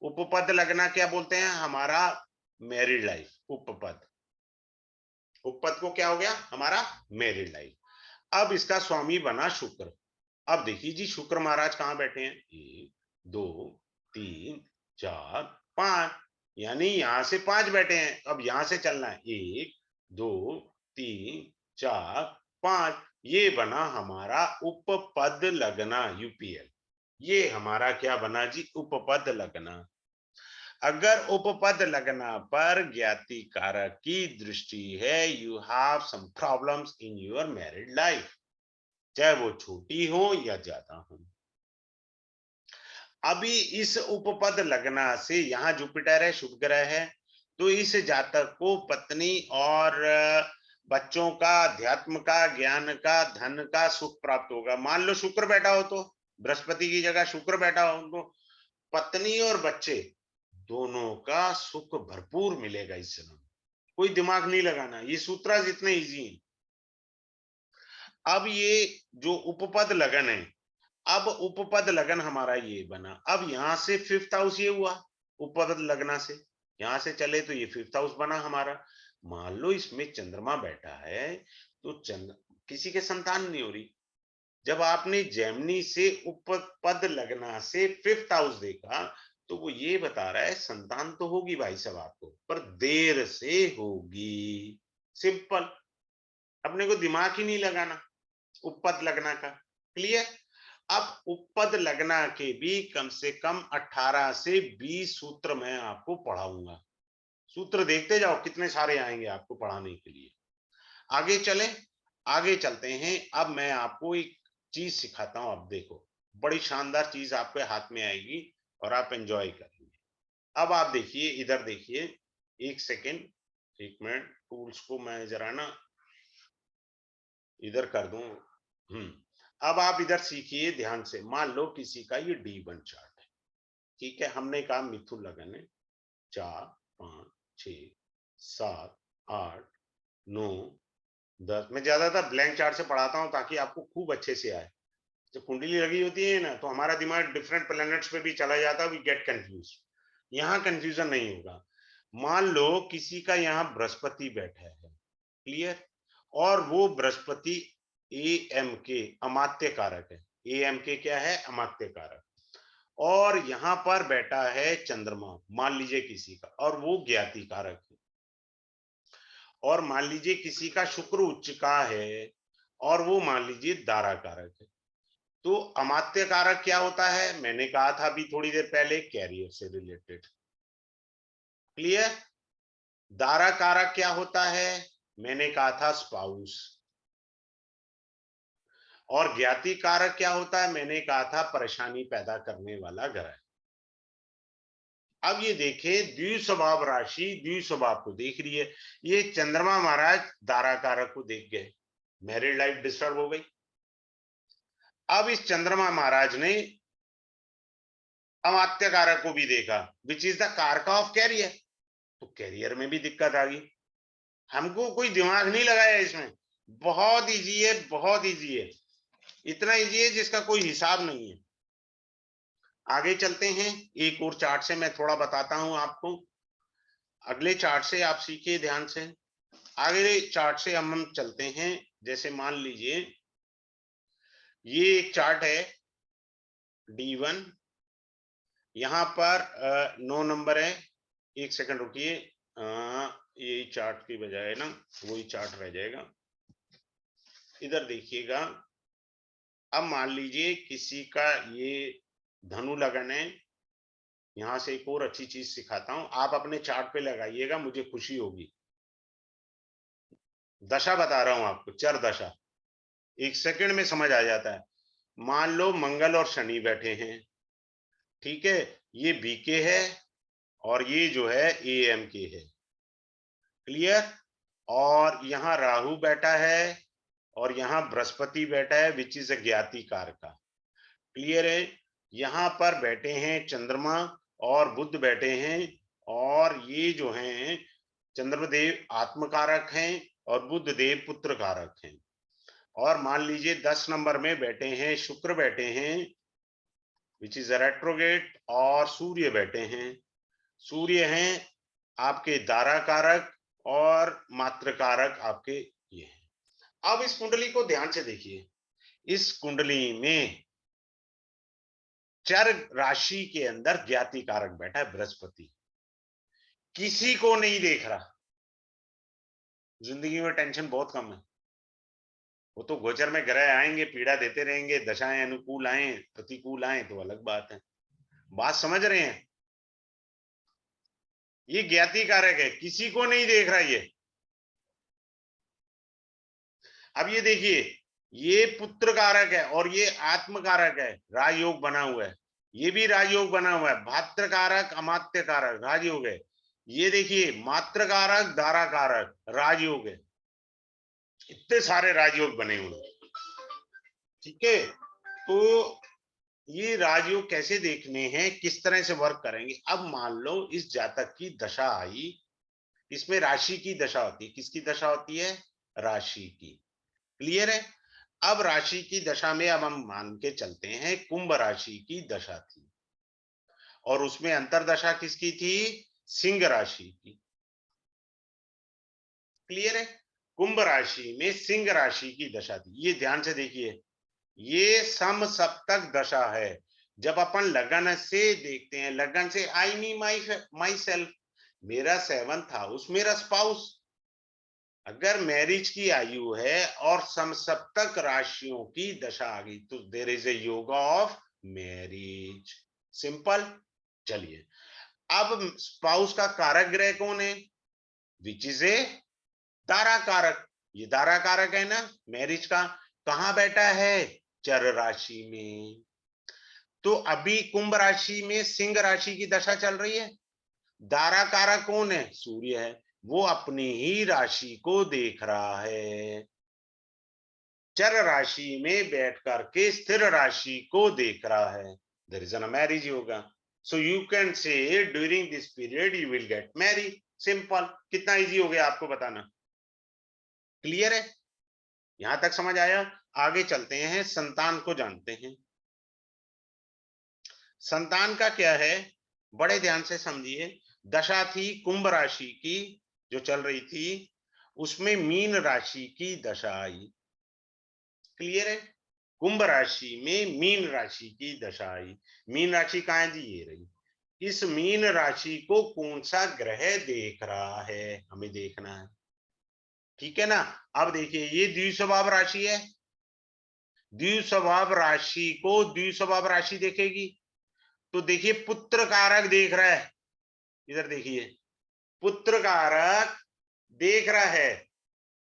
उपपद लगना क्या बोलते हैं? हमारा मैरिड लाइफ। उपपद, उपपद को क्या हो गया? हमारा मैरिड लाइफ। अब इसका स्वामी बना शुक्र। अब देखिए जी शुक्र महाराज कहां बैठे हैं? 1 2 3 4 5, यानी यहां से 5 बैठे हैं। अब यहां से चलना है 1 2 3 4 5, ये बना हमारा उपपद लगना, यूपीएल। ये हमारा क्या बना जी? उपपद लगना। अगर उपपद लगना पर ज्ञाति कारक की दृष्टि है, you have some problems in your married life, चाहे वो छोटी हो या ज्यादा हो। अभी इस उपपद लगना से यहाँ जुपिटर है, शुभ ग्रह है, तो इस जातक को पत्नी और बच्चों का, अध्यात्म का, ज्ञान का, धन का सुख प्राप्त होगा। मान लो शुक्र बैठा हो, तो बृहस्पति की जगह शुक्र बैठा हो, तो पत्नी और बच्चे दोनों का सुख भरपूर मिलेगा इस जन्म। कोई दिमाग नहीं लगाना, ये सूत्र जितने इजी है। अब ये जो उपपद लगन है, अब उपपद लगन हमारा ये बना। अब यहां से 5th हाउस ये हुआ उपपद लगना से, यहां से चले तो ये 5th हाउस बना हमारा। मान लो इसमें चंद्रमा बैठा है, तो चंद्र किसी के संतान नहीं हो रही। जब आपने जेमिनी से उपपद लगना से 5th हाउस देखा, तो वो ये बता रहा है संतान तो होगी भाई साहब आपको, पर देर से होगी। सिंपल। अपने को दिमाग ही नहीं लगाना उपपद लगना का। क्लियर? अब उपपद लगना के भी कम से कम 18 से 20 सूत्र मैं आपको पढ़ाऊंगा। सूत्र देखते जाओ कितने सारे आएंगे आपको पढ़ाने के लिए। आगे चलें, आगे चलते हैं। अब मैं आपको एक चीज सिखाता हूं। अब देखो, बड़ी शानदार चीज आपके हाथ में आएगी और आप एंजॉय करेंगे। अब आप देखिए, इधर देखिए, एक सेकेंड, एक मिनट, टूल्स को मैं जरा ना इधर कर दूं। अब आप इधर सीखिए ध्यान से। मान लो किसी का ये D1 चार्ट है, ठीक है। हमने कहा मिथुन लगन है, 4 5 6 7 8 9 10। मैं ज्यादातर ब्लैंक चार्ट से पढ़ाता हूं ताकि आपको खूब अच्छे से आए। जब कुंडली लगी होती है ना, तो हमारा दिमाग डिफरेंट प्लैनेट्स पे भी चला जाता है, वी गेट कंफ्यूज। यहाँ कंफ्यूजन नहीं होगा। मान लो किसी का यहाँ बृहस्पति बैठा है, क्लियर, और वो बृहस्पति एम के अमात्य कारक है। एम के क्या है? अमात्य कारक। और यहाँ पर बैठा है चंद्रमा, मान लीजिए किसी का, और वो ज्ञाति कारक है। और मान लीजिए किसी का शुक्र उच्च का है और वो मान लीजिए दारा कारक है। तो अमात्य कारक क्या होता है? मैंने कहा था अभी थोड़ी देर पहले, कैरियर से रिलेटेड। क्लियर? दारा कारक क्या होता है? मैंने कहा था स्पाउस। और ज्ञाति कारक क्या होता है? मैंने कहा था परेशानी पैदा करने वाला ग्रह। अब ये देखें, द्विस्वभाव राशि द्विस्वभाव को देख रही है। ये चंद्रमा महाराज दारा कारक को देख गए, मैरिड लाइफ डिस्टर्ब हो गई। अब इस चंद्रमा महाराज ने अमात्य कारक को भी देखा, विच इज द कारक ऑफ कैरियर। तो कैरियर में भी दिक्कत आ गई। हमको कोई दिमाग नहीं लगाया इसमें, बहुत इजी है, बहुत इजी है। इतना इजी है जिसका कोई हिसाब नहीं है। आगे चलते हैं, एक और चार्ट से मैं थोड़ा बताता हूं आपको। अगले चार्ट से आप सीखिए ध्यान से। आगे चार्ट से हम चलते हैं। जैसे मान लीजिए ये एक चार्ट है D1, यहां पर 9 नंबर है। एक सेकंड रुकिए, यही चार्ट की बजाय ना वही चार्ट रह जाएगा। इधर देखिएगा। अब मान लीजिए किसी का ये धनु लगन है। यहां से एक और अच्छी चीज सिखाता हूं, आप अपने चार्ट पे लगाइएगा, मुझे खुशी होगी। दशा बता रहा हूं आपको, चर दशा, एक सेकंड में समझ आ जाता है। मान लो मंगल और शनि बैठे हैं, ठीक है। ये बीके है और ये जो है एम के है, क्लियर। और यहाँ राहु बैठा है और यहाँ बृहस्पति बैठा है, विच इज ज्ञाति कारक का, क्लियर है। यहाँ पर बैठे हैं चंद्रमा और बुध बैठे हैं, और ये जो हैं चंद्रदेव आत्मकारक हैं और बुध देव पुत्र कारक हैं। और मान लीजिए 10 नंबर में बैठे हैं शुक्र बैठे हैं, विच इज रेट्रोगेट, और सूर्य बैठे हैं। सूर्य हैं आपके दारा कारक और मात्र कारक आपके ये हैं। अब इस कुंडली को ध्यान से देखिए। इस कुंडली में चर राशि के अंदर ज्ञाति कारक बैठा है बृहस्पति, किसी को नहीं देख रहा। जिंदगी में टेंशन बहुत कम है। वो तो गोचर में ग्रह आएंगे, पीड़ा देते रहेंगे, दशाएं अनुकूल आए प्रतिकूल आए तो अलग बात है। बात समझ रहे हैं? ये ज्ञाति कारक है, किसी को नहीं देख रहा ये। अब ये देखिए, ये पुत्र कारक है और ये आत्म कारक है, राजयोग बना हुआ है। ये भी राजयोग बना हुआ है, भात्र कारक अमात्य कारक राजयोग है। ये देखिए मात्र कारक दारा कारक राजयोग है। इतने सारे राजयोग बने हुए हैं, ठीक है। तो ये राजयोग कैसे देखने हैं, किस तरह से वर्क करेंगे। अब मान लो इस जातक की दशा आई, इसमें राशि की दशा होती है। किसकी दशा होती है? राशि की, क्लियर है। अब राशि की दशा में अब हम मान के चलते हैं कुंभ राशि की दशा थी, और उसमें अंतरदशा किसकी थी? सिंह राशि की, क्लियर है। कुंभ राशि में सिंह राशि की दशा थी। ये ध्यान से देखिए, ये सम सप्तक दशा है। जब अपन लगन से देखते हैं, लगन से आई नी माई सेल्फ, मेरा 7th हाउस मेरा स्पाउस, अगर मैरिज की आयु है और समसप्तक राशियों की दशा आ गई तो there is a yoga of marriage. Simple. चलिए, अब स्पाउस का कारक ग्रह कौन है? विच इज ए दारा कारक। ये दारा कारक है ना मैरिज का। कहां बैठा है? चर राशि में। तो अभी कुंभ राशि में सिंह राशि की दशा चल रही है। दारा कारक कौन है? सूर्य है। वो अपनी ही राशि को देख रहा है। चर राशि में बैठ करके स्थिर राशि को देख रहा है। There is an marriage yoga. So you can say during this period you will get married. Simple. कितना इजी हो गया आपको बताना? क्लियर है? यहां तक समझ आया? आगे चलते हैं, संतान को जानते हैं। संतान का क्या है, बड़े ध्यान से समझिए। दशा थी कुंभ राशि की जो चल रही थी, उसमें मीन राशि की दशा आई। क्लियर है? कुंभ राशि में मीन राशि की दशा आई। मीन राशि कहां है जी? ये रही। इस मीन राशि को कौन सा ग्रह देख रहा है, हमें देखना है। ठीक है ना? अब देखिए, ये द्विस्वभाव राशि है। द्विस्वभाव राशि को द्विस्वभाव राशि देखेगी तो देखिए पुत्र कारक देख रहा है। इधर देखिए, पुत्र कारक देख रहा है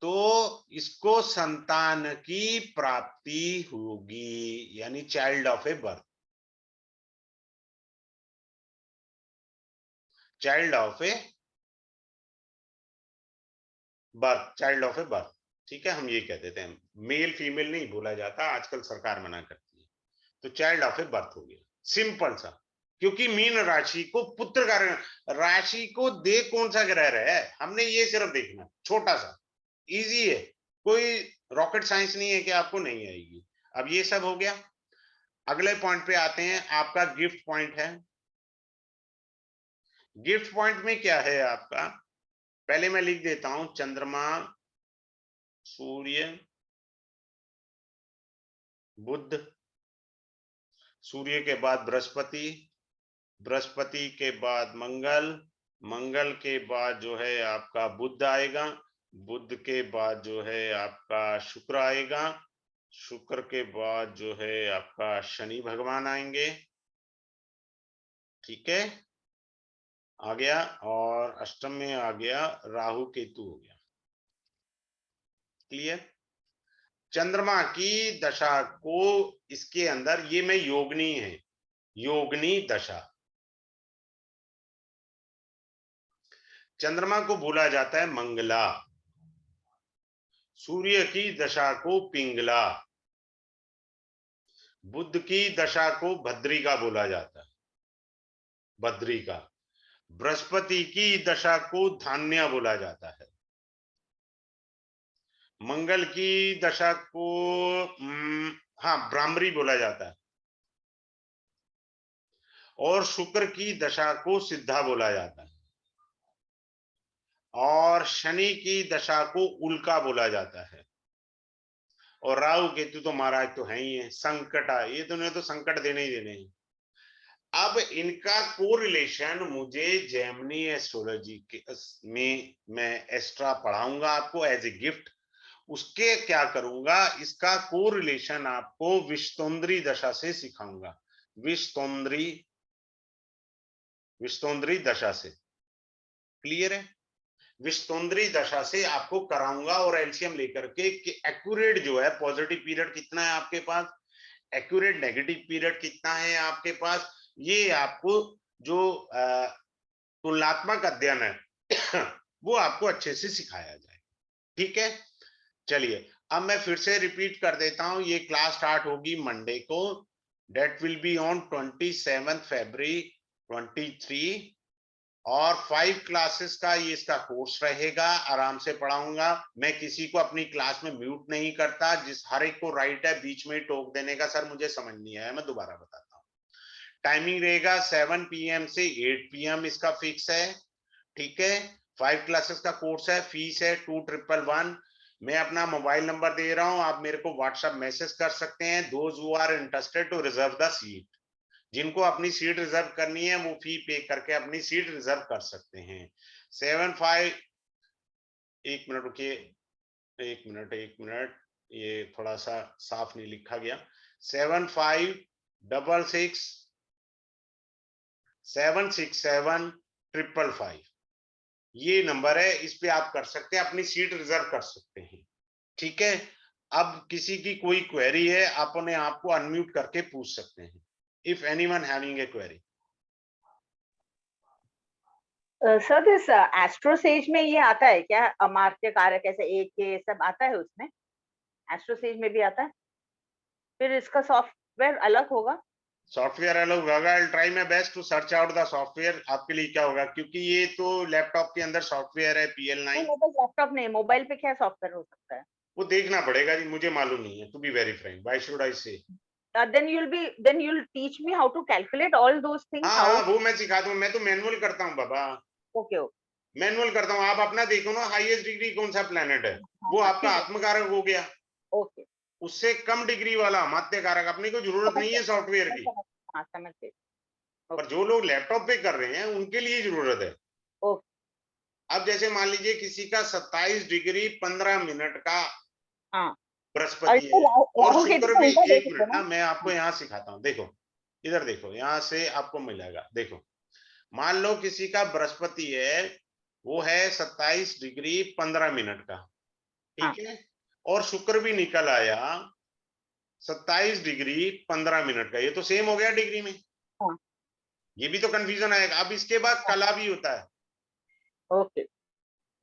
तो इसको संतान की प्राप्ति होगी, यानी child of A birth. Child of A birth, child of A birth. ठीक है, हम ये कह देते हैं, मेल फीमेल नहीं बोला जाता, आजकल सरकार मना करती है। तो चाइल्ड ऑफ ए बर्थ हो गया। सिंपल सा। क्योंकि मीन राशि को पुत्र का राशि को देख कौन सा ग्रह रहा है, हमने ये सिर्फ देखना, छोटा सा, इजी है। कोई रॉकेट साइंस नहीं है कि आपको नहीं आएगी। अब ये सब हो गया। अगले पॉइंट पे आते हैं, आपका गिफ्ट पॉइंट है। गिफ्ट पॉइंट में क्या है आपका? पहले मैं लिख देता हूं, चंद्रमा, सूर्य, बुध, सूर्य के बाद बृहस्पति, बृहस्पति के बाद मंगल, मंगल के बाद जो है आपका बुध आएगा, बुध के बाद जो है आपका शुक्र आएगा, शुक्र के बाद जो है आपका शनि भगवान आएंगे। ठीक है, आ गया। और अष्टम में आ गया राहु केतु हो गया। क्लियर? चंद्रमा की दशा को इसके अंदर, ये में योगनी है, योगनी दशा। चंद्रमा को बोला जाता है मंगला, सूर्य की दशा को पिंगला, बुध की दशा को भद्रिका बोला जाता है, भद्रिका। बृहस्पति की दशा को धान्या बोला जाता है। मंगल की दशा को हाँ ब्राह्मरी बोला जाता है। और शुक्र की दशा को सिद्धा बोला जाता है। और शनि की दशा को उल्का बोला जाता है। और राहु केतु तो महाराज तो है ही है, संकटा, ये तो संकट देने ही देने हैं। अब इनका कोरिलेशन मुझे जेमिनी एस्ट्रोलॉजी के में मैं एक्स्ट्रा पढ़ाऊंगा आपको एज ए गिफ्ट। उसके क्या करूंगा, इसका कोरिलेशन आपको विश्वतोंद्री दशा से सिखाऊंगा। विश्वतोंद्री, विश्वतोंद्री दशा से। क्लियर है? विश्वतोंद्री दशा से आपको कराऊंगा और एलसीएम लेकर के कि एक्यूरेट जो है पॉजिटिव पीरियड कितना है आपके पास, एक्यूरेट नेगेटिव पीरियड कितना है आपके पास, ये आपको जो तुलनात्मक अध्ययन है वो आपको अच्छे से सिखाया जाए। ठीक है, चलिए अब मैं फिर से रिपीट कर देता हूं, ये क्लास स्टार्ट होगी मंडे को, डेट विल बी ऑन 27 फरवरी 23। और 5 क्लासेस का ये इसका कोर्स रहेगा, आराम से पढ़ाऊंगा मैं, किसी को अपनी क्लास में म्यूट नहीं करता, जिस हर एक को राइट है बीच में टोक देने का, सर मुझे समझ नहीं आया, मैं दोबारा बताता हूँ। टाइमिंग रहेगा 7 PM से 8 PM इसका फिक्स है। ठीक है, 5 क्लासेस का कोर्स है, फीस है 2111। मैं अपना मोबाइल नंबर दे रहा हूं, आप मेरे को व्हाट्सएप मैसेज कर सकते हैं। Those who are interested to reserve the seat, जिनको अपनी सीट रिजर्व करनी है वो फी पे करके अपनी सीट रिजर्व कर सकते हैं। 75 एक मिनट रुकिए, एक मिनट, ये थोड़ा सा साफ नहीं लिखा गया। 7566767555 ये नंबर है, इस पे आप कर सकते हैं, अपनी सीट रिजर्व कर सकते हैं। ठीक है, अब किसी की कोई क्वेरी है, आप अपने आप को अनम्यूट करके पूछ सकते हैं, if anyone having a query. Sir this AstroSage में ये आता है क्या, अमात्य कारक ऐसे एक के सब आता है उसमें, एस्ट्रोसेज में भी आता है, फिर इसका सॉफ्टवेयर अलग होगा? सॉफ्टवेयर अलग होगा। I try my best to search out the software, आपके लिए क्या होगा, क्योंकि ये तो लैपटॉप के अंदर सॉफ्टवेयर है PL9। नहीं, मोबाइल लैपटॉप नहीं, मोबाइल पे क्या सॉफ्टवेयर हो सकता है? वो देखना पड़ेगा जी, मुझे मालूम नहीं है, to be very frank, why should I say. then you'll teach me how to calculate all those things, हाँ how? हाँ, वो मैं सिखा दूं, मैं तो मैनुअल करता हूँ बाबा, ओके ओके। मैनुअल करता हूँ। आप अपना देखो ना, हाईएस्ट डिग्री कौन सा प्लेनेट है, वो हाँ, आपका ठीक है। आत्मकारक हो गया। ओके। उससे कम डिग्री वाला माध्य कारक, अपने को जरूरत नहीं है सॉफ्टवेयर की, हाँ, समझ गई। पर जो लोग लैपटॉप पे कर रहे हैं उनके लिए जरूरत है। ओके। अब जैसे मान लीजिए किसी का 27 डिग्री 15 मिनट का हाँ, बृहस्पति है, और राहु केतु शुक्र को भी, उल्टा एक देख लो मिनट ना। ना, मैं आपको यहाँ सिखाता हूँ, देखो इधर देखो, यहाँ से आपको मिलेगा, देखो मान लो किसी का बृहस्पति है, वो है 27 डिग्री 15 मिनट का, हाँ, ठीक है, और शुक्र भी निकल आया 27 डिग्री 15 मिनट का, ये तो सेम हो गया डिग्री में। हाँ, ये भी तो कंफ्यूजन आएगा। अब इसके बाद हाँ, कला भी होता है, ओके।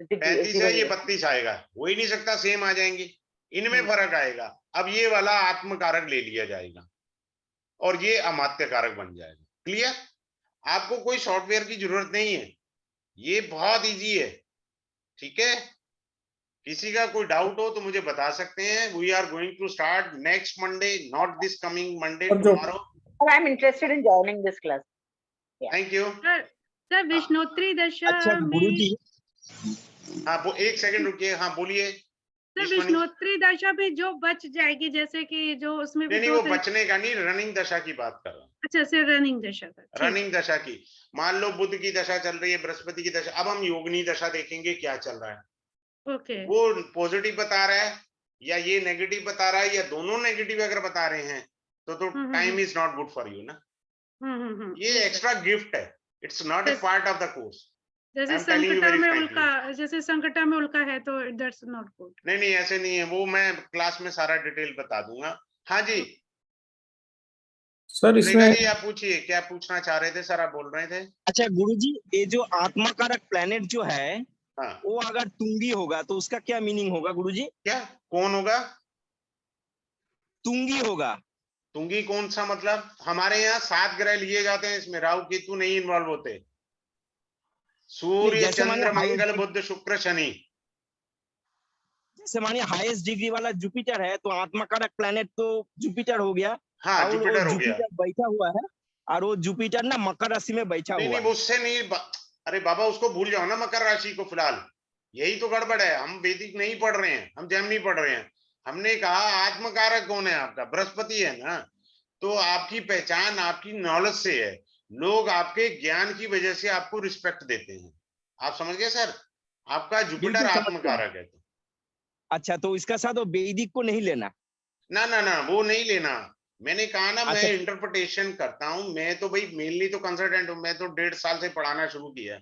35 है, ये 0 32 आएगा, हो ही नहीं सकता, सेम आ जाएंगे, इनमें हम्म, फर्क आएगा। अब ये वाला आत्मकारक ले लिया जाएगा और ये अमात्य कारक बन जाएगा। क्लियर? आपको कोई सॉफ्टवेयर की जरूरत नहीं है, ये बहुत इजी है। ठीक है, किसी का कोई डाउट हो तो मुझे बता सकते हैं। We are going to start next Monday, not this coming Monday, और जो tomorrow. I am interested in joining this class. Thank you. Sir विष्णोत्री दशा अच्छा में, गुरुजी, हाँ, वो एक सेकंड रुकिए, हाँ बोलिए। सर विष्णोत्री दशा भी जो बच जाएगी, जैसे कि जो उसमें भी नहीं, दो वो तरीके। बचने का नहीं, रनिंग दशा की बात कर रहा हूँ। अच्छा, सर रनिंग दशा का, ठीक। रनिंग दशा की, मान लो बुध की दशा चल रही है, बृहस्पति की दशा, अब हम योगिनी दशा देखेंगे क्या चल रहा है। ओके। वो पॉजिटिव बता रहा है या ये नेगेटिव बता रहा है, या दोनों नेगेटिव अगर बता रहे हैं तो time is not good for you ना। ये yes, एक्स्ट्रा गिफ्ट है, it's not a part of the course. I जैसे एम टेलिंग यू संकटा वेरी में फ्रैंकली। उल्का, जैसे संकटा में उल्का है तो दैट्स नॉट गुड। नहीं नहीं, ऐसे नहीं है, वो मैं क्लास में सारा डिटेल बता दूंगा। हाँ जी सर सुलेखा इसमें जी, आप पूछिए, क्या पूछना चाह रहे थे सर, आप बोल रहे थे। अच्छा गुरुजी, ये जो आत्मकारक प्लेनेट जो है हाँ, वो अगर तुंगी होगा तो उसका क्या मीनिंग होगा गुरुजी? क्या कौन होगा? तुंगी होगा। तुंगी कौन सा मतलब? हमारे यहाँ 7 ग्रह लिए जाते हैं, इसमें राहु केतु नहीं इन्वॉल्व होते। नहीं, सूर्य चंद्र मंगल बुध शुक्र शनि। जैसे मानिए हाईएस्ट डिग्री वाला जुपिटर है तो आत्मकारक प्लेनेट तो जुपिटर हो गया। हाँ, और वो जुपिटर हो गया। जुपिटर बैठा हुआ है, और वो जुपिटर ना मकर राशि में बैठा नहीं हुआ नहीं, है। वो उससे नहीं अरे बाबा, उसको भूल जाओ ना, मकर राशि को फिलहाल। यही तो गड़बड़ है, हम वैदिक नहीं पढ़ रहे हैं, हम जेमिनी पढ़ रहे हैं। हमने कहा आत्मकारक कौन है आपका? बृहस्पति है ना। तो आपकी पहचान आपकी नॉलेज से है, लोग आपके ज्ञान की वजह से आपको रिस्पेक्ट देते हैं। आप समझ गए सर? आपका जुपिटर बिल्कुल समझ गया। आत्मकारक है। अच्छा, तो इसका साथ वो वैदिक को नहीं लेना। ना ना ना, वो नहीं लेना। मैंने कहा ना, मैं अच्छा इंटरप्रिटेशन करता हूं, मैं तो भाई मेनली तो कंसल्टेंट हूं, मैं तो 1.5 साल से पढ़ाना शुरू किया है।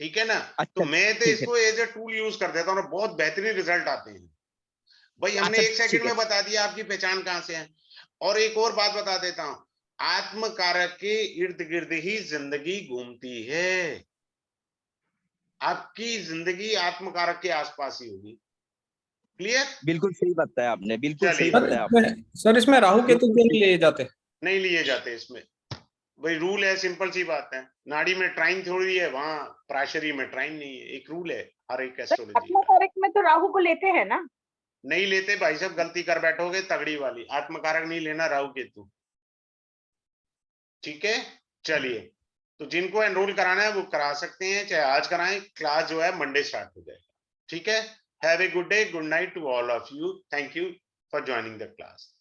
ठीक है ना। तो अच्छा, मैं तो ठीक है। इसको एज ए टूल यूज कर देता हूँ और बहुत बेहतरीन रिजल्ट आते हैं। भाई हमने अच्छा 1 सेकंड ठीक है। में बता दिया आपकी पहचान कहां से है। और एक और बात बता देता हूं, आत्मकारक के इर्द गिर्द ही जिंदगी घूमती है। आपकी जिंदगी आत्मकारक के आसपास ही होगी। क्लियर? बिल्कुल सही बताया आपने, बिल्कुल सही चलिए, बताया आपने। सर इसमें राहु केतु बिल्कुल क्यों सही। नहीं लिए जाते? नहीं लिए जाते इसमें, भाई रूल है, सिंपल सी बात है। नाड़ी में ट्राइन थोड़ी है, वहां प्राशरी में ट्राइन नहीं है, एक रूल है हर एक एस्ट्रोलॉजी का। आत्मकारक में तो राहु को लेते हैं ना? नहीं लेते भाई साहब, गलती कर बैठोगे तगड़ी वाली। आत्मकारक नहीं लेना राहु केतु। ठीक है, चलिए। तो जिनको एनरोल कराना है वो करा सकते हैं, चाहे आज कराएं, क्लास जो है मंडे स्टार्ट हो जाएगा। ठीक है, have a good day, good night to all of you, thank you for joining the class.